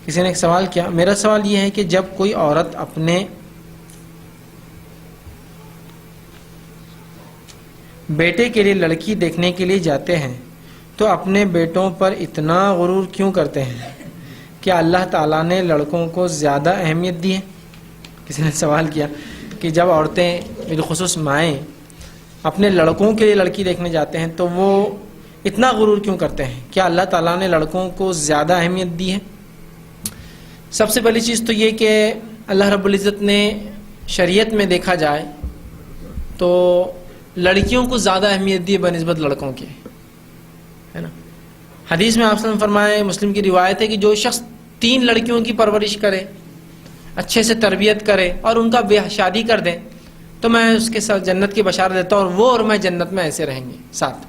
کسی نے ایک سوال کیا، میرا سوال یہ ہے کہ جب کوئی عورت اپنے بیٹے کے لیے لڑکی دیکھنے کے لیے جاتے ہیں تو اپنے بیٹوں پر اتنا غرور کیوں کرتے ہیں؟ کیا اللہ تعالیٰ نے لڑکوں کو زیادہ اہمیت دی ہے؟ کسی نے سوال کیا کہ جب عورتیں بالخصوص مائیں اپنے لڑکوں کے لیے لڑکی دیکھنے جاتے ہیں تو وہ اتنا غرور کیوں کرتے ہیں؟ کیا اللہ تعالیٰ نے لڑکوں کو زیادہ اہمیت دی ہے؟ سب سے پہلی چیز تو یہ کہ اللہ رب العزت نے شریعت میں دیکھا جائے تو لڑکیوں کو زیادہ اہمیت دی بنسبت لڑکوں کے، ہے نا۔ حدیث میں آپ صلی اللہ علیہ وسلم فرمائے، مسلم کی روایت ہے کہ جو شخص 3 لڑکیوں کی پرورش کرے، اچھے سے تربیت کرے اور ان کا شادی کر دے تو میں اس کے ساتھ جنت کی بشارت دیتا ہوں، اور وہ اور میں جنت میں ایسے رہیں گے ساتھ۔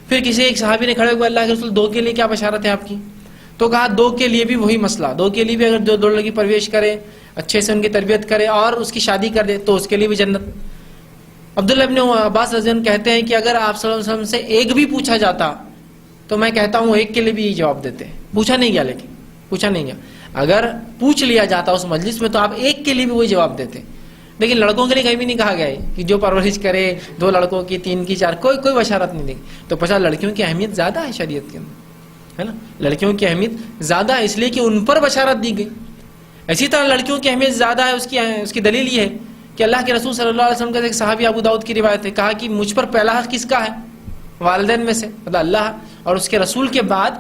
پھر کسی ایک صحابی نے کھڑے ہوئے، اللہ کے رسول 2 کے لیے کیا بشارت ہے آپ کی؟ تو کہا 2 کے لیے بھی وہی مسئلہ، 2 کے لیے بھی اگر 2 لڑکی پرورش کرے، اچھے سے ان کی تربیت کرے اور اس کی شادی کر دے تو اس کے لیے بھی جنت۔ عبداللہ ابن عباس رضی اللہ عنہ کہتے ہیں کہ اگر آپ صلی اللہ علیہ وسلم سے ایک بھی پوچھا جاتا تو میں کہتا ہوں ایک کے لیے بھی یہ جواب دیتے۔ پوچھا نہیں گیا، لیکن پوچھا نہیں گیا، اگر پوچھ لیا جاتا اس مجلس میں تو آپ ایک کے لیے بھی وہی جواب دیتے، لیکن لڑکوں کے لیے کہیں بھی نہیں کہا گیا ہے کہ جو پرورش کرے 2 لڑکوں کی، 3 کی، 4، کوئی بشارت نہیں دی۔ تو پچھا لڑکیوں کی اہمیت زیادہ ہے شریعت کے اندر، ہے نا۔ لڑکیوں کی اہمیت زیادہ ہے اس لیے کہ ان پر بشارت دی گئی۔ اسی طرح لڑکیوں کی اہمیت زیادہ ہے، اس کی دلیل یہ ہے کہ اللہ کے رسول صلی اللہ علیہ وسلم کا ایک صحابی ابو داؤد کی روایت ہے، کہا کہ مجھ پر پہلا حق کس کا ہے؟ والدین میں سے، مطلب اللہ اور اس کے رسول کے بعد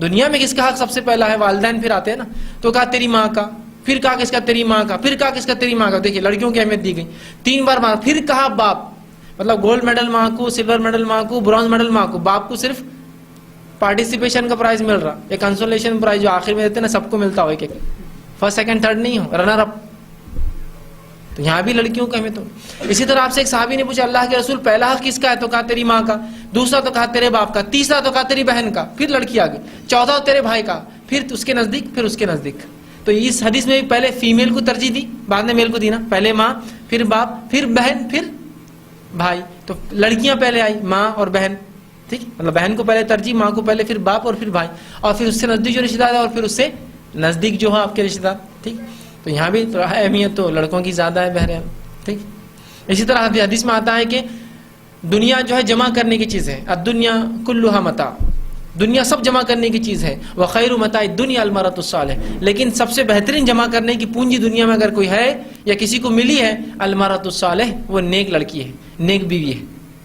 دنیا میں کس کا حق سب سے پہلا ہے؟ والدین پھر آتے ہیں نا۔ تو کہا تیری ماں کا، پھر کہا کس کا؟ تیری ماں کا، پھر کہا کس کا؟ تیری ماں کا۔ دیکھیے لڑکیوں کی اہمیت دی گئی 3 بار ماں، پھر کہا باپ، مطلب گولڈ میڈل ماں کو، سلور میڈل ماں کو، برونز میڈل ماں کو، باپ کو صرف پارٹیسپیشن کا پرائز مل رہا، ایک کنسولیشن پرائز جو آخر میں دیتے ہیں نا، سب کو ملتا ہو ایک ایک، فرسٹ سیکنڈ تھرڈ نہیں ہو، رنر اپ۔ تو یہاں بھی لڑکیوں کا اہمیت ہو۔ اسی طرح آپ سے ایک صحابی نے پوچھا اللہ کے رسول پہلا حق کس کا ہے؟ تو کہا تیری ماں کا، دوسرا تو کہا تیرے باپ کا، تیسرا تو کہا تیری بہن کا، پھر لڑکی آ گئی، چوتھا تیرے بھائی کا، پھر اس کے نزدیک، پھر اس کے نزدیک۔ تو اس حدیث میں بھی پہلے فیمیل کو ترجیح دی، بعد میں میل کو دی نا، پہلے ماں، پھر باپ، پھر بہن، پھر بھائی۔ تو لڑکیاں پہلے آئی، ماں اور بہن، ٹھیک، مطلب بہن کو پہلے ترجیح، ماں کو پہلے، پھر باپ اور پھر بھائی، اور پھر اس سے نزدیک جو رشتہ دار ہے اور پھر اس سے نزدیک جو ہے آپ کے رشتہ دار، ٹھیک۔ تو یہاں بھی اہمیت تو لڑکوں کی زیادہ ہے بہرحال، ٹھیک۔ اسی طرح حدیث میں آتا ہے کہ دنیا جو ہے جمع کرنے کی چیز ہے، الدنیا کلھا متاع، دنیا سب جمع کرنے کی چیز ہے، وخیر متاع الدنیا المرأۃ الصالحہ، لیکن سب سے بہترین جمع کرنے کی پونجی دنیا میں اگر کوئی ہے یا کسی کو ملی ہے، المرأۃ الصالحہ، وہ نیک لڑکی ہے، نیک بیوی ہے۔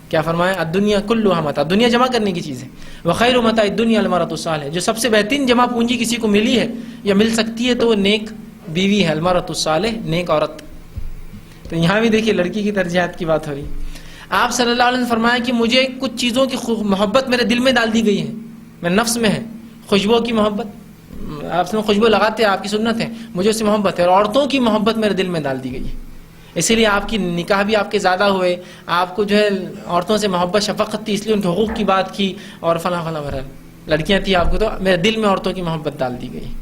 کیا فرمایا؟ الدنیا کلھا متاع، دنیا جمع کرنے کی چیز ہے، وخیر متاع الدنیا المرأۃ الصالحہ، جو سب سے بہترین جمع پونجی کسی کو ملی ہے یا مل سکتی ہے تو وہ نیک بیوی ہے، المرأۃ الصالحہ، نیک عورت۔ تو یہاں بھی دیکھیے لڑکی کی ترجیحات کی بات ہو رہی ہے۔ آپ صلی اللہ علیہ وسلم نے فرمایا کہ مجھے کچھ چیزوں کی محبت میرے دل میں ڈال دی گئی ہے، میرے نفس میں ہے، خوشبو کی محبت، آپ سے خوشبو لگاتے ہیں، آپ کی سنت ہے، مجھے اس سے محبت ہے، اور عورتوں کی محبت میرے دل میں ڈال دی گئی ہے، اسی لیے آپ کی نکاح بھی آپ کے زیادہ ہوئے، آپ کو جو ہے عورتوں سے محبت شفقت تھی، اس لیے ان کے حقوق کی بات کی اور فلاں فلاں بہرحال لڑکیاں تھیں آپ کو، تو میرے دل میں عورتوں کی محبت ڈال دی گئی،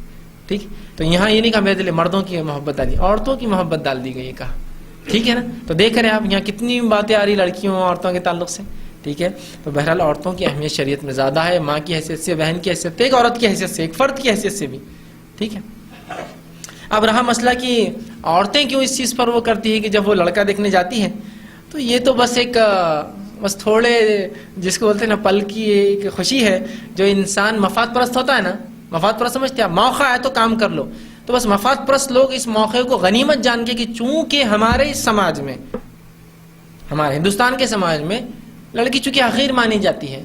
ٹھیک۔ تو یہاں یہ نہیں کہا میرے دل میں مردوں کی محبت ڈالی، عورتوں کی محبت ڈال دی گئی ہے، کہا، ٹھیک ہے نا۔ تو دیکھ رہے ہیں آپ یہاں کتنی باتیں آ رہی لڑکیوں اور عورتوں کے تعلق سے، ٹھیک ہے۔ تو بہرحال عورتوں کی اہمیت شریعت میں زیادہ ہے، ماں کی حیثیت سے، بہن کی حیثیت سے، ایک عورت کی حیثیت سے، ایک فرد کی حیثیت سے بھی، ٹھیک ہے۔ اب رہا مسئلہ کہ عورتیں کیوں اس چیز پر وہ کرتی ہیں کہ جب وہ لڑکا دیکھنے جاتی ہیں تو یہ تو بس ایک بس تھوڑے جس کو بولتے ہیں نا پل کی ایک خوشی ہے، جو انسان مفاد پرست ہوتا ہے نا، مفاد پرست سمجھتے ہیں، موقع ہے تو کام کر لو، تو بس مفاد پرست لوگ اس موقع کو غنیمت جان کے کہ چونکہ ہمارے اس سماج میں، ہمارے ہندوستان کے سماج میں لڑکی چونکہ حقیر مانی جاتی ہے،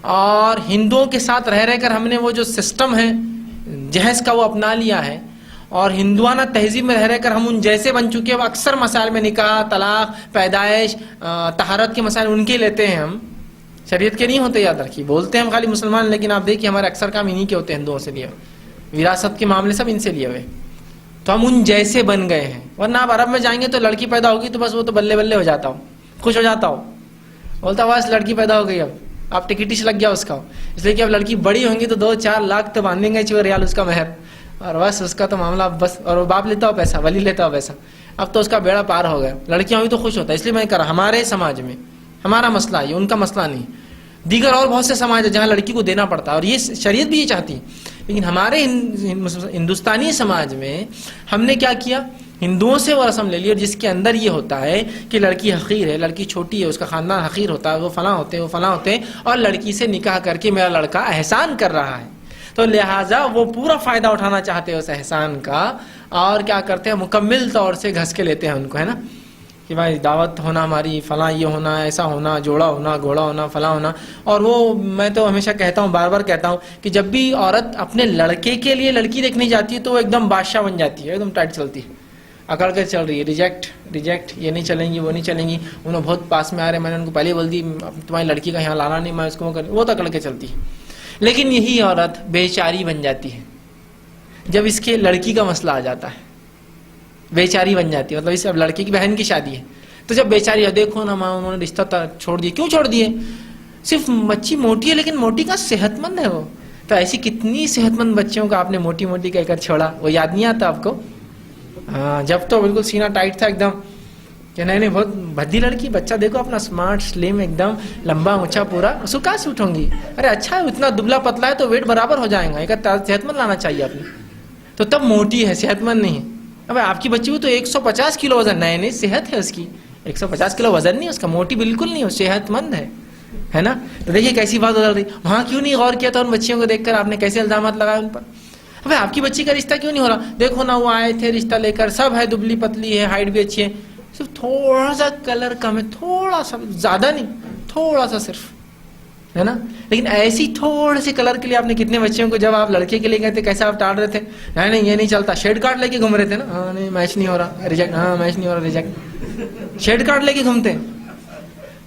اور ہندوؤں کے ساتھ رہ رہ کر ہم نے وہ جو سسٹم ہے جہیز کا وہ اپنا لیا ہے، اور ہندوانہ تہذیب میں رہ رہ کر ہم ان جیسے بن چکے ہیں، اکثر مسائل میں نکاح، طلاق، پیدائش، طہارت کے مسائل ان کے لیتے ہیں ہم، شریعت کے نہیں ہوتے، یاد رکھیے، بولتے ہیں ہم خالی مسلمان، لیکن آپ دیکھیے ہمارے اکثر کام انہی کے ہوتے ہیں، ہندوؤں سے لیے، وراثت کے معاملے سب ان سے لیے ہوئے، تو ہم ان جیسے بن گئے ہیں۔ ورنہ آپ عرب میں جائیں گے تو لڑکی پیدا ہوگی تو بس وہ تو بلے بلے ہو جاتا ہوں، خوش ہو جاتا ہوں، بولتا بس لڑکی پیدا ہو گئی، اب آپ ٹکٹش لگ گیا اس کا، اس لیے کہ اب لڑکی بڑی ہوں گی تو 2-4 لاکھ تو باندھیں گے 4 ریال اس کا مہر، اور بس اس کا تو معاملہ بس، اور وہ باپ لیتا ہو پیسہ، ولی لیتا ہو پیسہ، اب تو اس کا بیڑا پار ہو گیا، لڑکیاں ہوئی تو خوش ہوتا ہے۔ اس لیے میں کہہ رہا ہمارے سماج میں ہمارا مسئلہ ہے، ان کا مسئلہ نہیں۔ دیگر اور بہت سے سماج ہے جہاں لڑکی کو دینا پڑتا ہے، اور یہ شریعت بھی یہ چاہتی ہے، لیکن ہمارے ہندوستانی سماج میں ہم نے کیا کیا، ہندوؤں سے وہ رسم لے لی، اور جس کے اندر یہ ہوتا ہے کہ لڑکی حقیر ہے، لڑکی چھوٹی ہے، اس کا خاندان حقیر ہوتا ہے، وہ فلاں ہوتے ہیں، وہ فلاں ہوتے ہیں، اور لڑکی سے نکاح کر کے میرا لڑکا احسان کر رہا ہے، تو لہٰذا وہ پورا فائدہ اٹھانا چاہتے ہیں اس احسان کا، اور کیا کرتے ہیں، مکمل طور سے گھس کے لیتے ہیں ان کو، ہے نا، کہ بھائی دعوت ہونا ہماری، فلاں یہ ہونا، ایسا ہونا، جوڑا ہونا، گھوڑا ہونا، فلاں ہونا. اور وہ میں تو ہمیشہ کہتا ہوں، بار بار کہتا ہوں کہ جب بھی عورت اپنے لڑکے کے لیے لڑکی دیکھنے جاتی ہے تو وہ ایک دم بادشاہ بن جاتی ہے، ایک دم ٹائٹ چلتی ہے، اکڑ کے چل رہی ہے، ریجیکٹ، یہ نہیں چلیں گی، وہ نہیں چلیں گی، انہوں بہت پاس میں آ رہے ہیں، میں نے ان کو پہلے بول دی تمہاری لڑکی کا یہاں لانا نہیں، میں اس کو وہ تو اکڑ کے چلتی ہے. لیکن یہی عورت بیچاری بن جاتی ہے جب اس کے لڑکی کا مسئلہ آ جاتا ہے، بیچاری بن جاتی ہے، مطلب اس اب لڑکی کی بہن کی شادی ہے تو جب بیچاری ہے، دیکھو نا ماں انہوں نے رشتہ چھوڑ دیا، کیوں چھوڑ دیے؟ صرف بچی موٹی ہے، لیکن موٹی کا صحت مند ہے وہ، تو ایسی کتنی صحت مند بچیوں کا آپ نے موٹی موٹی کہہ کر چھوڑا، وہ یاد نہیں آتا آپ کو؟ ہاں، جب تو بالکل سینہ ٹائٹ تھا ایک دم کہ نہیں بہت بھدی لڑکی، بچہ دیکھو اپنا اسمارٹ سلیم ایک دم لمبا اونچا پورا، اس کو کہاں سوٹ ہوں گی؟ ارے اچھا ہے، اتنا دبلا پتلا ہے تو ویٹ برابر ہو جائے گا، ایک صحت مند لانا چاہیے آپ نے، تو تب موٹی ہے، صحت مند نہیں ہے. اب آپ کی بچی بھی تو 150 کلو وزن، نہیں صحت ہے اس کی، 150 کلو وزن نہیں اس کا، موٹی بالکل نہیں، صحت مند ہے نا. تو دیکھیے کیسی بات بدل رہی، وہاں کیوں نہیں غور کیا تھا ان بچیوں کو دیکھ کر آپ نے، کیسے الزامات لگائے ان پر؟ اب آپ کی بچی کا رشتہ کیوں نہیں ہو رہا؟ دیکھو نا وہ آئے تھے رشتہ لے کر، سب ہے، دبلی پتلی ہے، ہائٹ بھی اچھی ہے، صرف تھوڑا سا کلر کم ہے، تھوڑا سا، زیادہ نہیں، تھوڑا سا صرف، ہے نا. لیکن ایسی تھوڑے سے کلر کے لیے آپ نے کتنے بچیوں کو، جب آپ لڑکے کے لیے گئے تھے کیسے آپ ٹال رہے تھے، نہیں یہ نہیں چلتا، شیڈ کارڈ لے کے گھوم رہے تھے نا، ہاں نہیں میچ نہیں ہو رہا، ریجیکٹ، ہاں میچ نہیں ہو رہا، ریجیکٹ، شیڈ کارڈ لے کے گھومتے.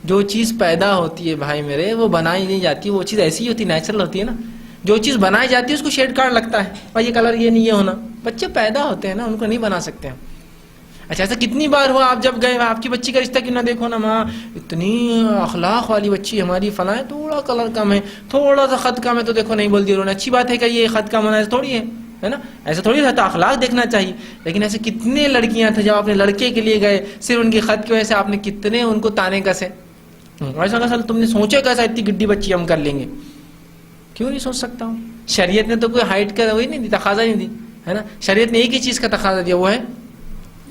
جو چیز پیدا ہوتی ہے بھائی میرے وہ بنائی نہیں جاتی، وہ چیز ایسی ہوتی، نیچرل ہوتی ہے نا. جو چیز بنائی جاتی ہے اس کو شیڈ کارڈ لگتا ہے، اور یہ کلر یہ نہیں یہ ہونا. بچے پیدا ہوتے ہیں نا، ان کو نہیں بنا سکتے ہیں. اچھا ایسا کتنی بار ہوا آپ جب گئے آپ کی بچی کا رشتہ کیوں نہ دیکھو نا، ماں اتنی اخلاق والی بچی ہماری، فلاں ہے، تھوڑا کلر کم ہے، تھوڑا سا خط کم ہے تو دیکھو نہیں بول دی انہوں نے، اچھی بات ہے کہ یہ خط کم ہونا ایسا تھوڑی ہے نا، ایسا تھوڑی رہتا، اخلاق دیکھنا چاہیے. لیکن ایسے کتنے لڑکیاں تھیں جب اپنے لڑکے کے لیے گئے، صرف ان کی خط کی وجہ سے آپ نے کتنے ان کو تانے کسے. ایسا کیسا تم نے سوچے کیسا اتنی گڈی بچی ہم کر لیں گے؟ کیوں نہیں سوچ سکتا ہوں؟ شریعت نے تو کوئی ہائٹ کا وہی نہیں دی، تقاضا نہیں دی، ہے نا. شریعت نے ایک ہی چیز کا تقاضا دیا، وہ ہے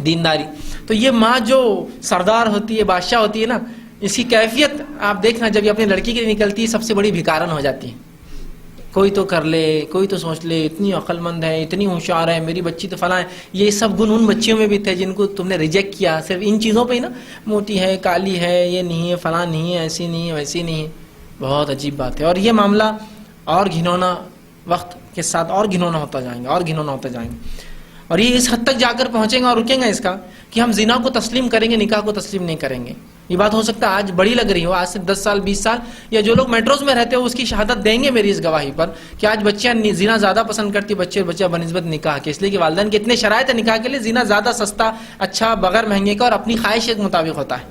دینداری. تو یہ ماں جو سردار ہوتی ہے، بادشاہ ہوتی ہے نا، اس کی کیفیت آپ دیکھنا جب یہ اپنی لڑکی کے لیے نکلتی ہے سب سے بڑی بھکارن ہو جاتی ہے. کوئی تو کر لے، کوئی تو سوچ لے، اتنی عقل مند ہے، اتنی ہوشیار ہے، میری بچی تو فلاں ہے. یہ سب گن ان بچیوں میں بھی تھے جن کو تم نے ریجیکٹ کیا صرف ان چیزوں پہ ہی نا، موٹی ہے، کالی ہے، یہ نہیں ہے، فلاں نہیں ہے، ایسی نہیں ہے، ویسی نہیں ہے. بہت عجیب بات ہے. اور یہ معاملہ اور گھنونا وقت کے ساتھ اور گھنونا ہوتا جائیں گے، اور گھنونا ہوتا جائیں گے. اور یہ اس حد تک جا کر پہنچیں گا اور رکیں گا اس کا کہ ہم زنا کو تسلیم کریں گے، نکاح کو تسلیم نہیں کریں گے. یہ بات ہو سکتا ہے آج بڑی لگ رہی ہو، آج سے 10 سال 20 سال، یا جو لوگ میٹروز میں رہتے ہو اس کی شہادت دیں گے میری اس گواہی پر کہ آج بچیاں زنا زیادہ پسند کرتی بچے اور بچہ بنسبت نکاح کے، اس لیے کہ والدین کے اتنے شرائط ہیں نکاح کے لیے، زنا زیادہ سستا، اچھا، بغیر مہنگے کا اور اپنی خواہش کے مطابق ہوتا ہے.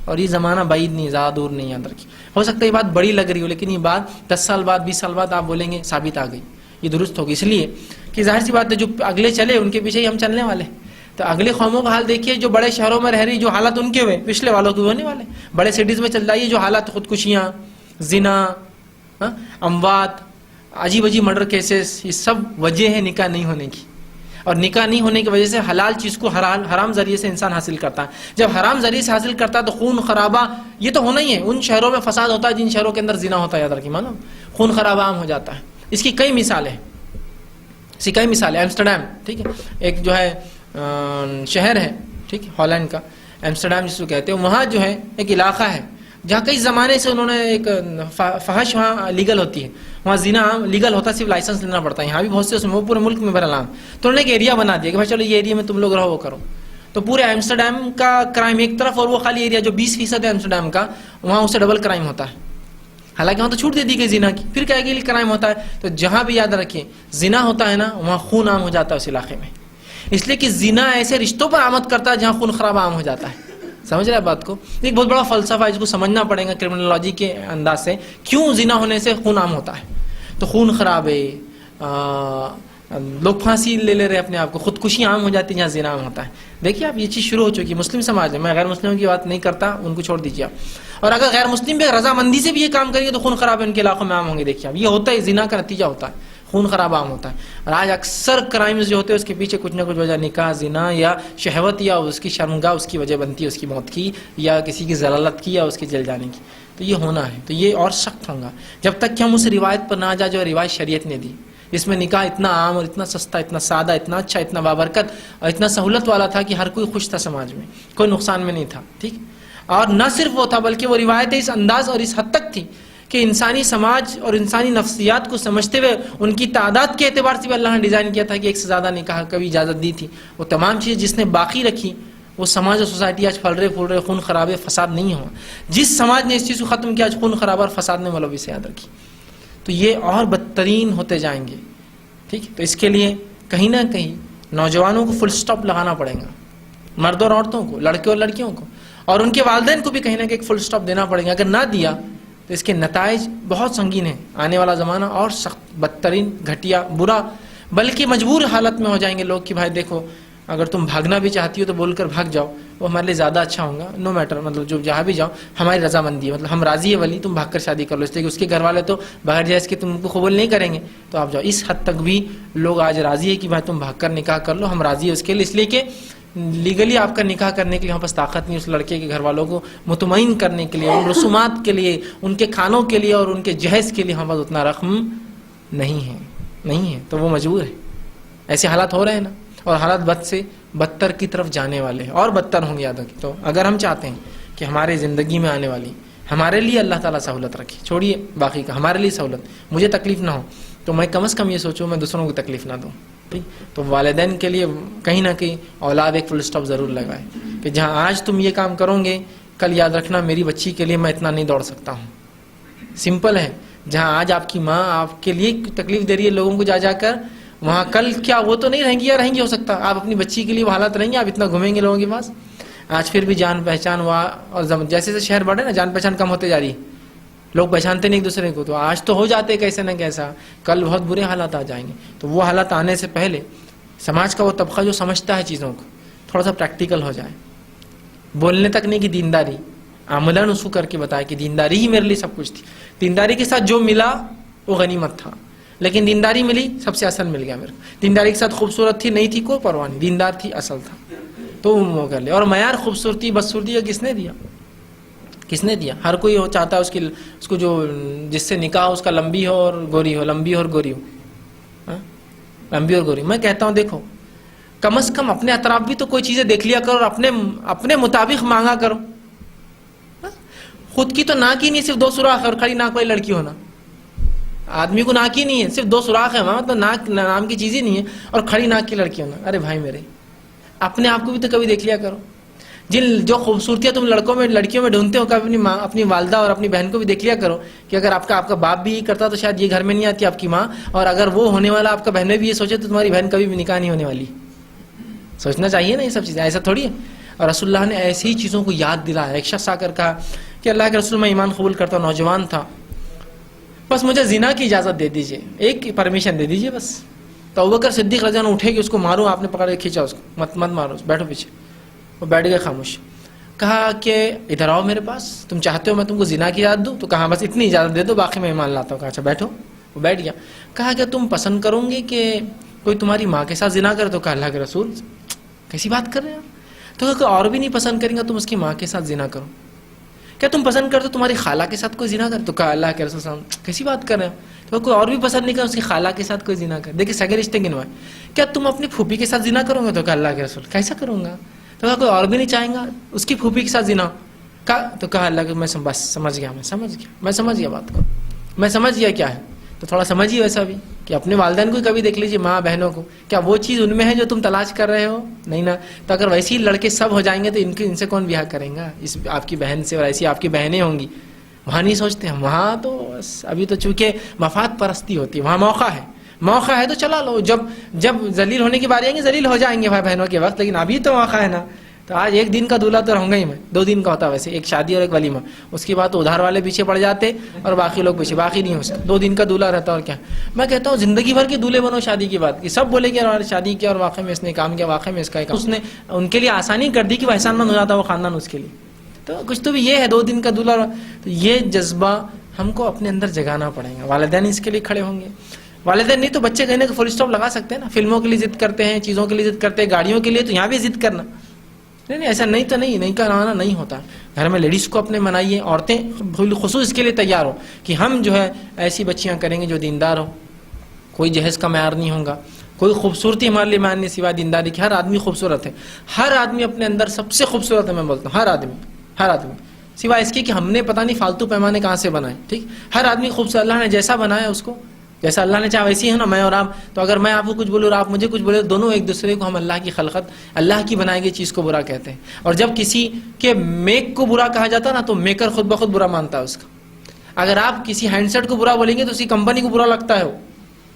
اور یہ زمانہ بعید نہیں، زیادہ دور نہیں یاد رکھیے. ہو سکتا ہے یہ بات بڑی لگ رہی ہو، لیکن یہ بات 10 سال بعد 20 سال بعد آپ بولیں گے ثابت آ گئی، یہ درست ہوگی. اس لیے کہ ظاہر سی بات ہے جو اگلے چلے ان کے پیچھے ہی ہم چلنے والے. تو اگلے قوموں کا حال دیکھیے، جو بڑے شہروں میں رہ رہی، جو حالات ان کے ہوئے پچھلے والوں کے ہونے والے. بڑے سٹیز میں چل جائیے، جو حالات، خودکشیاں، زنا، اموات، عجیب عجیب مرڈر کیسز، یہ سب وجہ ہے نکاح نہیں ہونے کی. اور نکاح نہیں ہونے کی وجہ سے حلال چیز کو حرام ذریعے سے انسان حاصل کرتا ہے. جب حرام ذریعے سے حاصل کرتا ہے تو خون خرابہ یہ تو ہونا ہی ہے. ان شہروں میں فساد ہوتا ہے جن شہروں کے اندر زنا ہوتا ہے، یاد رکھیے، مانو خون خرابہ عام ہو جاتا ہے. اس کی کئی مثالیں، ایمسٹرڈیم، ٹھیک ہے، ایک جو ہے شہر ہے، ٹھیک ہے، ہالینڈ کا ایمسٹرڈیم جس کو کہتے ہیں. وہاں جو ہے ایک علاقہ ہے جہاں کئی زمانے سے انہوں نے ایک فحش وہاں لیگل ہوتی ہے، وہاں زنا لیگل ہوتا ہے، صرف لائسنس لینا پڑتا ہے. یہاں بھی بہت سے اس میں، وہ پورے ملک میں بہرحال، تو انہوں نے ایک ایریا بنا دیا کہ بھائی چلو یہ ایریا میں تم لوگ رہو، وہ کرو. تو پورے ایمسٹرڈیم کا کرائم ایک طرف، اور وہ خالی ایریا جو 20% ہے ایمسٹرڈیم کا، وہاں اسے ڈبل کرائم ہوتا ہے. حالانکہ وہاں تو چھوٹ دے دی گئی زنا کی، پھر کیا کہ کرائم ہوتا ہے. تو جہاں بھی یاد رکھیں زنا ہوتا ہے نا، وہاں خون عام ہو جاتا ہے اس علاقے میں. اس لیے کہ زنا ایسے رشتوں پر آمد کرتا ہے جہاں خون خراب عام ہو جاتا ہے. سمجھ رہے بات کو؟ ایک بہت بڑا فلسفہ ہے، اس کو سمجھنا پڑے گا کرمنالوجی کے انداز سے، کیوں زنا ہونے سے خون عام ہوتا ہے. تو خون خراب ہے، لوگ پھانسی لے لے رہے اپنے آپ کو، خودکشی عام ہو جاتی ہے جہاں زنا عام ہوتا ہے. دیکھیے آپ، یہ چیز شروع ہو چکی ہے مسلم سماج میں. میں غیر مسلموں کی بات نہیں کرتا، ان کو چھوڑ دیجیے آپ. اور اگر غیر مسلم بھی رضامندی سے بھی یہ کام کریں گے تو خون خراب ان کے علاقوں میں عام ہوں گے. دیکھیے اب یہ ہوتا ہے، زنا کا نتیجہ ہوتا ہے، خون خراب عام ہوتا ہے. اور آج اکثر کرائمز جو ہوتے ہیں اس کے پیچھے کچھ نہ کچھ وجہ نکاح، زنا یا شہوت یا اس کی شرمگاہ اس کی وجہ بنتی ہے اس کی موت کی، یا کسی کی ضلالت کی، یا اس کے جل جانے کی. تو یہ ہونا ہے، تو یہ اور سخت ہوگا جب تک کہ ہم اس روایت پر نہ آ جائیں جو روایت شریعت نے دی. اس میں نکاح اتنا عام اور اتنا سستا، اتنا سادہ، اتنا اچھا، اتنا بابرکت اور اتنا سہولت والا تھا کہ ہر کوئی خوش تھا، سماج میں کوئی نقصان میں نہیں تھا. ٹھیک. اور نہ صرف وہ تھا بلکہ وہ روایتیں اس انداز اور اس حد تک تھی کہ انسانی سماج اور انسانی نفسیات کو سمجھتے ہوئے ان کی تعداد کے اعتبار سے بھی اللہ نے ڈیزائن کیا تھا کہ ایک سے زیادہ نکاح کبھی اجازت دی تھی. وہ تمام چیزیں جس نے باقی رکھی وہ سماج اور سوسائٹی آج پھل رہے پھول رہے، خون خرابے، فساد نہیں ہوا. جس سماج نے اس چیز کو ختم کیا آج خون خرابہ اور فساد نے مولوی سے یاد رکھی. تو یہ اور بدترین ہوتے جائیں گے. ٹھیک. تو اس کے لیے کہیں نہ کہیں نوجوانوں کو فل سٹاپ لگانا پڑے گا، مرد اور عورتوں کو، لڑکے اور لڑکیوں کو، اور ان کے والدین کو بھی کہیں نہ کہیں ایک فل سٹاپ دینا پڑے گا. اگر نہ دیا تو اس کے نتائج بہت سنگین ہیں. آنے والا زمانہ اور سخت، بدترین، گھٹیا، برا، بلکہ مجبور حالت میں ہو جائیں گے لوگ کہ بھائی دیکھو اگر تم بھاگنا بھی چاہتی ہو تو بول کر بھاگ جاؤ، وہ ہمارے لیے زیادہ اچھا ہوگا. نو میٹر، مطلب جو جہاں بھی جاؤ ہماری رضامندی ہے، مطلب ہم راضی ہے ولی، تم بھاگ کر شادی کر لو، اس لیے کہ اس کے گھر والے تو بغیر جہیز کے تم کو قبول نہیں کریں گے تو آپ جاؤ. اس حد تک بھی لوگ آج راضی ہے کہ بھائی تم بھاگ کر نکاح کر لو، ہم راضی ہے اس کے لیے، اس لیے کہ لیگلی آپ کا نکاح کرنے کے لیے ہمارے پاس طاقت نہیں، اس لڑکے کے گھر والوں کو مطمئن کرنے کے لیے، ان رسومات کے لیے، ان کے کھانوں کے لیے اور ان کے جہیز کے لیے ہمارے پاس اتنا رقم نہیں ہے. تو وہ مجبور ہے. ایسے حالات ہو رہے ہیں نا، اور حالات بد سے بدتر کی طرف جانے والے ہیں اور بدتر ہوں گے یاد رکھیں. تو اگر ہم چاہتے ہیں کہ ہمارے زندگی میں آنے والی ہمارے لیے اللہ تعالیٰ سہولت رکھے، چھوڑیے باقی کا، ہمارے لیے سہولت، مجھے تکلیف نہ ہو، تو میں کم از کم یہ سوچوں میں دوسروں کو تکلیف نہ دوں. ٹھیک. تو والدین کے لیے کہیں نہ کہیں اولاد ایک فل سٹاپ ضرور لگائے کہ جہاں آج تم یہ کام کرو گے کل یاد رکھنا میری بچی کے لیے میں اتنا نہیں دوڑ سکتا ہوں. سمپل ہے. جہاں آج آپ کی ماں آپ کے لیے تکلیف دے رہی ہے لوگوں کو جا کر، وہاں کل کیا وہ تو نہیں رہیں گی یا رہیں گی، ہو سکتا آپ اپنی بچی کے لیے وہ حالات رہیں گے، آپ اتنا گھومیں گے لوگوں کے پاس. آج پھر بھی جان پہچان ہوا اور جیسے جیسے شہر بڑھے نا جان پہچان کم ہوتے جا رہی ہے، لوگ پہچانتے نہیں ایک دوسرے کو. تو آج تو ہو جاتے کیسے نہ کیسا، کل بہت برے حالات آ جائیں گے. تو وہ حالات آنے سے پہلے سماج کا وہ طبقہ جو سمجھتا ہے چیزوں کو تھوڑا سا پریکٹیکل ہو جائے. بولنے تک نہیں کہ دینداری، عملاً اس کو کر کے بتایا کہ دینداری ہی میرے لیے سب کچھ تھی. دینداری کے ساتھ جو ملا وہ غنیمت تھا، لیکن دینداری ملی سب سے اصل مل گیا میرے کو. دینداری کے ساتھ خوبصورت تھی نہیں تھی کوئی پرواہ نہیں، دیندار تھی اصل تھا تو وہ کر لیا. اور معیار خوبصورتی بدصورتی کا کس نے دیا؟ ہر کوئی چاہتا ہے اس کو جو جس سے نکاح اس کا لمبی ہو اور گوری ہو، لمبی اور گوری ہو، لمبی اور گوری. میں کہتا ہوں دیکھو کم از کم اپنے اطراف بھی تو کوئی چیزیں دیکھ لیا کرو اور اپنے مطابق مانگا کرو. خود کی تو ناک ہی نہیں، صرف 2 سوراخ اور کھڑی ناک والی لڑکی ہونا. آدمی کو ناک ہی نہیں ہے، صرف 2 سوراخ ہے، مطلب ناک نام کی چیز ہی نہیں ہے، اور کھڑی ناک کی لڑکی ہونا. ارے بھائی میرے اپنے آپ کو بھی تو کبھی دیکھ لیا کرو. جو خوبصورتیاں تم لڑکیوں میں ڈھونڈتے ہو کبھی اپنی والدہ اور اپنی بہن کو بھی دیکھ لیا کرو کہ اگر آپ کا باپ بھی کرتا تو شاید یہ گھر میں نہیں آتی آپ کی ماں، اور اگر وہ ہونے والا آپ کا بہن بھی یہ سوچے تو تمہاری بہن کبھی بھی نکاح نہیں ہونے والی. سوچنا چاہیے نا یہ سب چیزیں، ایسا تھوڑی ہے. اور رسول اللہ نے ایسی ہی چیزوں کو یاد دلایا. ایک شخص آ کر کہا کہ اللہ کے رسول میں ایمان قبول کرتا ہوں، نوجوان تھا، بس مجھے زنا کی اجازت دے دیجیے، ایک پرمیشن دے دیجیے بس. تو ابوبکر صدیق رضی اللہ عنہ اٹھے کہ اس کو مارو، آپ نے پکڑ کے کھینچا اس کو، مت مارو، بیٹھو پیچھے. وہ بیٹھ گئے خاموش. کہا کہ ادھر آؤ میرے پاس، تم چاہتے ہو میں تم کو زنا کی اجازت دوں؟ تو کہا بس اتنی اجازت دے دو، باقی میں ایمان لاتا ہوں. کہا اچھا بیٹھو. وہ بیٹھ گیا. کہا کہ تم پسند کرو گے کہ کوئی تمہاری ماں کے ساتھ زنا کرے؟ تو کہا اللہ کے رسول کیسی بات کر رہے ہیں. تو کہ اور بھی نہیں پسند کریں گا تم اس کی ماں کے ساتھ زنا کرو. کیا تم پسند کرتے تمہاری خالہ کے ساتھ کوئی زنا کرے؟ تو کہا اللہ کے رسول صلی اللہ علیہ وسلم کیسی بات کر رہے ہیں. تو کوئی اور بھی پسند نہیں کرے اس کی خالہ کے ساتھ کوئی زنا کرے. دیکھیں سگے رشتے گنوائے. کیا تم اپنی پھوپھی کے ساتھ زنا کرو گے؟ تو کہا اللہ کے رسول کیسا کروں گا. تو کہا کوئی اور بھی نہیں چاہیں گا اس کی پھوپھی کے ساتھ زنا. تو کہا اللہ کے میں بس سمجھ گیا بات کو، میں سمجھ گیا کیا ہے. تو تھوڑا سمجھیے ویسا بھی کہ اپنے والدین کو کبھی دیکھ لیجیے، ماں بہنوں کو، کیا وہ چیز ان میں ہے جو تم تلاش کر رہے ہو؟ نہیں نا. تو اگر ویسے ہی لڑکے سب ہو جائیں گے تو ان سے کون بیاہ کریں گا؟ اس آپ کی بہن سے، اور ایسی آپ کی بہنیں ہوں گی. وہاں نہیں سوچتے ہم، وہاں تو ابھی تو چونکہ مفاد پرستی ہوتی ہے، وہاں موقع ہے تو چلا لو. جب ذلیل ہونے کی باری آئیں گے ذلیل ہو جائیں گے بھائی بہنوں کے وقت، لیکن ابھی تو موقع ہے نا. تو آج 1 دن کا دولہا تو رہوں گا ہی میں، 2 دن کا ہوتا ویسے، ایک شادی اور ایک ولیمہ. اس کے بعد تو ادھار والے پیچھے پڑ جاتے اور باقی لوگ پیچھے، باقی نہیں ہو سکتا. 2 دن کا دولہا رہتا. اور کیا میں کہتا ہوں زندگی بھر کے دولہے بنو شادی کی بات کی. سب بولے کہ ہماری شادی کیا اور واقعی میں اس نے کام کیا، واقعی میں اس کا کام. اس نے ان کے لیے آسانی کر دی کہ وہ احسان مند ہو جاتا وہ خاندان اس کے لیے. تو کچھ تو بھی یہ ہے 2 دن کا دولہا. تو یہ جذبہ ہم کو اپنے اندر جگانا پڑے گا. والدین اس کے لیے کھڑے ہوں گے، والدین نہیں تو بچے کہنے کا فل اسٹاپ لگا سکتے ہیں نا. فلموں کے لیے ضد کرتے ہیں, چیزوں کے لیے ضد کرتے ہیں, گاڑیوں کے لیے, تو یہاں بھی ضد کرنا. نہیں ایسا نہیں تو نہیں کرانا نہیں ہوتا. گھر میں لیڈیز کو اپنے منائیے, عورتیں بالخصوص اس کے لیے تیار ہو کہ ہم جو ہے ایسی بچیاں کریں گے جو دیندار ہو, کوئی جہیز کا معیار نہیں ہوگا, کوئی خوبصورتی ہمارے لیے معیار نہیں سوائے دینداری کی. ہر آدمی خوبصورت ہے, ہر آدمی اپنے اندر سب سے خوبصورت ہے, میں بولتا ہوں ہر آدمی سوائے اس کے کہ ہم نے پتہ نہیں فالتو پیمانے کہاں سے بنائے. ٹھیک, ہر آدمی خوبصورت, اللہ نے جیسا بنایا اس کو, جیسا اللہ نے چاہا ویسی ہے نا. میں اور آپ, تو اگر میں آپ کو کچھ بولوں اور آپ مجھے کچھ بولے, دونوں ایک دوسرے کو ہم اللہ کی خلقت, اللہ کی بنائی گئی چیز کو برا کہتے ہیں. اور جب کسی کے میک کو برا کہا جاتا ہے نا, تو میکر خود بخود برا مانتا ہے اس کا. اگر آپ کسی ہینڈ سیٹ کو برا بولیں گے تو اسی کمپنی کو برا لگتا ہے وہ,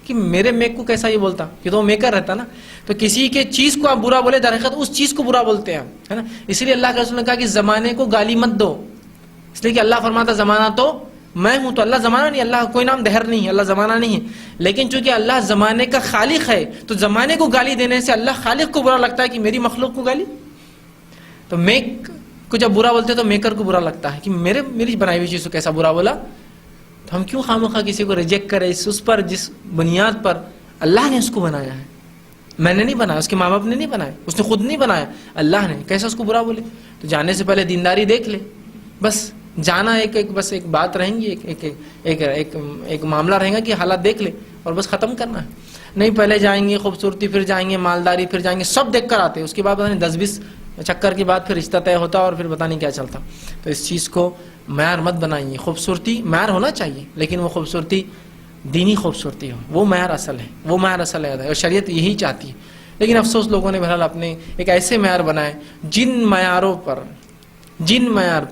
کہ میرے میک کو کیسا یہ بولتا, کہ تو وہ میکر رہتا نا. تو کسی کے چیز کو آپ برا بولے, در حقیقت اس چیز کو برا بولتے ہیں, ہے نا. اسی لیے اللہ کے رسول نے کہا کہ زمانے کو گالی مت دو, اس لیے کہ اللہ فرماتا زمانہ تو میں ہوں. تو اللہ زمانہ نہیں, اللہ کوئی نام دہر نہیں ہے, اللہ زمانہ نہیں ہے. لیکن چونکہ اللہ زمانے کا خالق ہے, تو زمانے کو گالی دینے سے اللہ خالق کو برا لگتا ہے کہ میری مخلوق کو گالی. تو میک کو جب برا بولتے تو میکر کو برا لگتا ہے کہ میری بنائی ہوئی چیز کو کیسا برا بولا. تو ہم کیوں خامخواہ کسی کو ریجیکٹ کریں اس پر جس بنیاد پر اللہ نے اس کو بنایا ہے. میں نے نہیں بنایا, اس کے ماں باپ نے نہیں بنایا, اس نے خود نہیں بنایا, اللہ نے, کیسا اس کو برا بولے. تو جانے سے پہلے دینداری دیکھ لے. بس جانا بس ایک بات رہیں گی, ایک معاملہ رہے گا کہ حالات دیکھ لے اور بس ختم کرنا ہے. نہیں پہلے جائیں گے خوبصورتی, پھر جائیں گے مالداری, پھر جائیں گے سب دیکھ کر آتے, اس کے بعد پتہ نہیں 10-20 چکر کے بعد پھر رشتہ طے ہوتا اور پھر پتہ نہیں کیا چلتا. تو اس چیز کو معیار مت بنائیے. خوبصورتی معیار ہونا چاہیے, لیکن وہ خوبصورتی دینی خوبصورتی ہو, وہ معیار اصل ہے, وہ معیار اصل ہے, اور شریعت یہی چاہتی ہے. لیکن افسوس لوگوں نے بہرحال اپنے ایک ایسے معیار بنائے جن معیار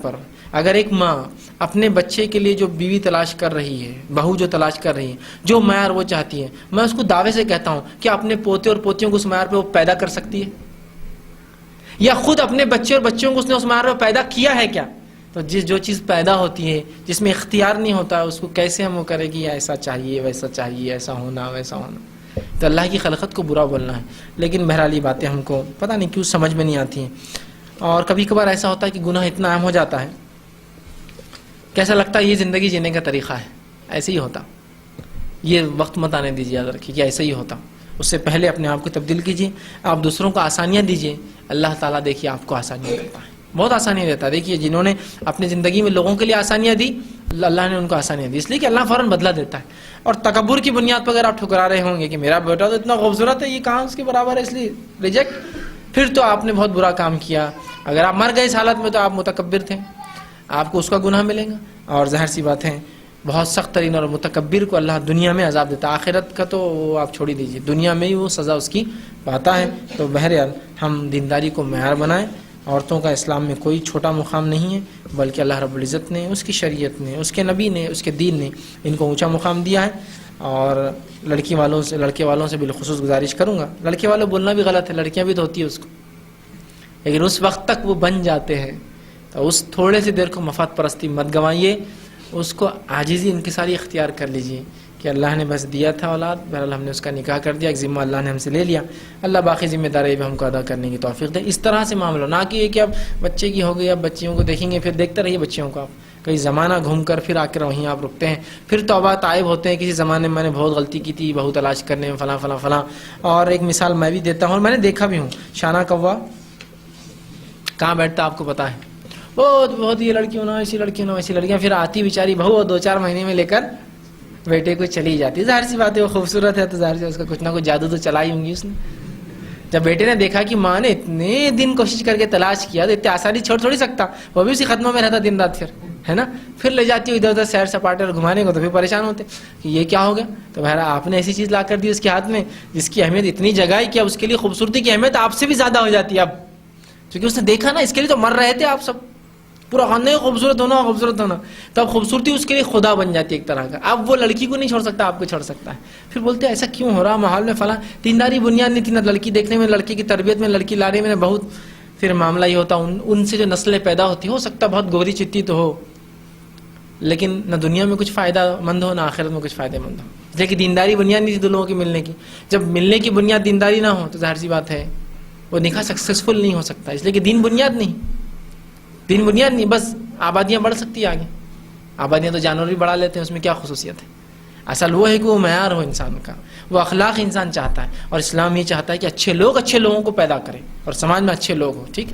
پر اگر ایک ماں اپنے بچے کے لیے جو بیوی تلاش کر رہی ہے, بہو جو تلاش کر رہی ہے, جو معیار وہ چاہتی ہے, میں اس کو دعوے سے کہتا ہوں کہ اپنے پوتے اور پوتیوں کو اس معیار پہ وہ پیدا کر سکتی ہے, یا خود اپنے بچے اور بچوں کو اس نے اس معیار پہ پیدا کیا ہے کیا. تو جو چیز پیدا ہوتی ہے جس میں اختیار نہیں ہوتا, اس کو کیسے ہم وہ کرے گی ایسا چاہیے ویسا چاہیے, ایسا ہونا ویسا ہونا. تو اللہ کی خلقت کو برا بولنا ہے. لیکن بہرحال یہ باتیں ہم کو پتہ نہیں کیوں سمجھ میں نہیں آتی ہیں. اور کبھی کبھار ایسا ہوتا ہے کہ گناہ اتنا عام ہو جاتا ہے, کیسا لگتا ہے یہ زندگی جینے کا طریقہ ہے, ایسے ہی ہوتا. یہ وقت مت آنے دیجیے, یاد رکھیے کہ ایسے ہی ہوتا. اس سے پہلے اپنے آپ کو تبدیل کیجیے, آپ دوسروں کو آسانیاں دیجیے. اللہ تعالیٰ دیکھیے آپ کو آسانیاں دیتا ہے, بہت آسانیاں دیتا ہے. دیکھیے جنہوں نے اپنی زندگی میں لوگوں کے لیے آسانیاں دی, اللہ نے ان کو آسانیاں دی, اس لیے کہ اللہ فوراً بدلہ دیتا ہے. اور تکبر کی بنیاد پر اگر آپ ٹھکرا رہے ہوں گے کہ میرا بیٹا تو اتنا خوبصورت ہے, یہ کہاں اس کے برابر ہے, اس لیے ریجیکٹ, پھر تو آپ نے بہت برا کام کیا. اگر آپ مر گئے اس حالت میں تو آپ متکبر تھے, آپ کو اس کا گناہ ملے گا. اور ظاہر سی بات ہے بہت سخت ترین اور متکبر کو اللہ دنیا میں عذاب دیتا ہے. آخرت کا تو وہ آپ چھوڑ ہی دیجیے, دنیا میں ہی وہ سزا اس کی پاتا ہے. تو بہرحال ہم دینداری کو معیار بنائیں. عورتوں کا اسلام میں کوئی چھوٹا مقام نہیں ہے, بلکہ اللہ رب العزت نے, اس کی شریعت نے, اس کے نبی نے, اس کے دین نے ان کو اونچا مقام دیا ہے. اور لڑکے والوں سے بالخصوص گزارش کروں گا, لڑکے والوں بولنا بھی غلط ہے, لڑکیاں بھی تو ہوتی ہے اس کو, لیکن اس وقت تک وہ بن جاتے ہیں تو اس تھوڑے سی دیر کو مفاد پرستی مت گنوائیے, اس کو عاجزی انکساری اختیار کر لیجیے کہ اللہ نے بس دیا تھا اولاد, بہرحال ہم نے اس کا نکاح کر دیا, ایک ذمہ اللہ نے ہم سے لے لیا, اللہ باقی ذمہ داری بھی ہم کو ادا کرنے کی توفیق دے. اس طرح سے معاملہ نہ کہ یہ کہ اب بچے کی ہو گئی, اب بچیوں کو دیکھیں گے, پھر دیکھتے رہیے بچیوں کو آپ کئی زمانہ گھوم کر پھر آ کر وہیں آپ رکتے ہیں, پھر توبہ تائب ہوتے ہیں کسی زمانے میں نے بہت غلطی کی تھی بہو تلاش کرنے میں فلاں فلاں فلاں. اور ایک مثال میں بھی دیتا ہوں, اور میں نے دیکھا بھی ہوں, شانہ کوا کہاں بیٹھتا آپ کو پتا ہے, بہت یہ لڑکیوں نہ ایسی لڑکیوں نہ ایسی لڑکیاں, پھر آتی بیچاری بہو 2-4 مہینے میں لے کر بیٹے کو چلی جاتی. ظاہر سی بات ہے وہ خوبصورت ہے تو ظاہر سے اس کا کچھ نہ کچھ جادو تو چلائی ہوں گی اس نے. جب بیٹے نے دیکھا کہ ماں نے اتنے دن کوشش کر کے تلاش کیا تو اتنی آسانی چھوڑ تھوڑی سکتا, وہ بھی اسی ختموں میں رہتا دن رات, پھر ہے نا, پھر لے جاتی ادھر ادھر سیر سپاٹے اور گھمانے کو, تو پھر پریشان ہوتے کہ یہ کیا ہو گیا. تو بہرحال آپ نے ایسی چیز لا کر دی اس کے ہاتھ میں جس کی اہمیت اتنی جگہ کہ اب اس کے لیے خوبصورتی کی اہمیت آپ سے بھی زیادہ ہو جاتی ہے اب, کیونکہ اس نے دیکھا نا اس کے لیے تو مر رہے تھے آپ سب, پورا خاندان خوبصورت ہونا, تو اب خوبصورتی اس کے لیے خدا بن جاتی ہے ایک طرح کا. اب وہ لڑکی کو نہیں چھوڑ سکتا, آپ کو چھوڑ سکتا ہے. پھر بولتے ہیں ایسا کیوں ہو رہا ماحول میں فلاں, دینداری بنیاد نہیں تھی نہ لڑکی دیکھنے میں, لڑکی کی تربیت میں, لڑکی لانے میں بہت. پھر معاملہ یہ ہوتا ان سے جو نسلیں پیدا ہوتی, ہو سکتا بہت گوری چٹی تو ہو, لیکن نہ دنیا میں کچھ فائدہ مند ہو نہ آخرت میں کچھ فائدہ مند ہو. لیکن دینداری بنیاد نہیں تھی دو لوگوں کی ملنے کی. جب ملنے کی بنیاد دینداری نہ ہو تو ظاہر سی بات ہے وہ نکاح سکسیسفل نہیں ہو سکتا, اس لیے کہ دین بنیاد نہیں, بس آبادیاں بڑھ سکتی ہیں آگے. آبادیاں تو جانور بھی بڑھا لیتے ہیں, اس میں کیا خصوصیت ہے. اصل وہ ہے کہ وہ معیار ہو انسان کا، وہ اخلاق انسان چاہتا ہے، اور اسلام یہ چاہتا ہے کہ اچھے لوگ اچھے لوگوں کو پیدا کریں اور سماج میں اچھے لوگ ہوں. ٹھیک،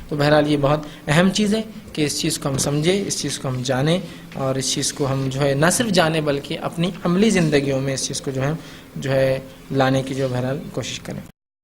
تو بہرحال یہ بہت اہم چیز ہے کہ اس چیز کو ہم سمجھیں، اس چیز کو ہم جانیں، اور اس چیز کو ہم جو ہے نہ صرف جانیں بلکہ اپنی عملی زندگیوں میں اس چیز کو جو ہے لانے کی جو بہرحال کوشش کریں.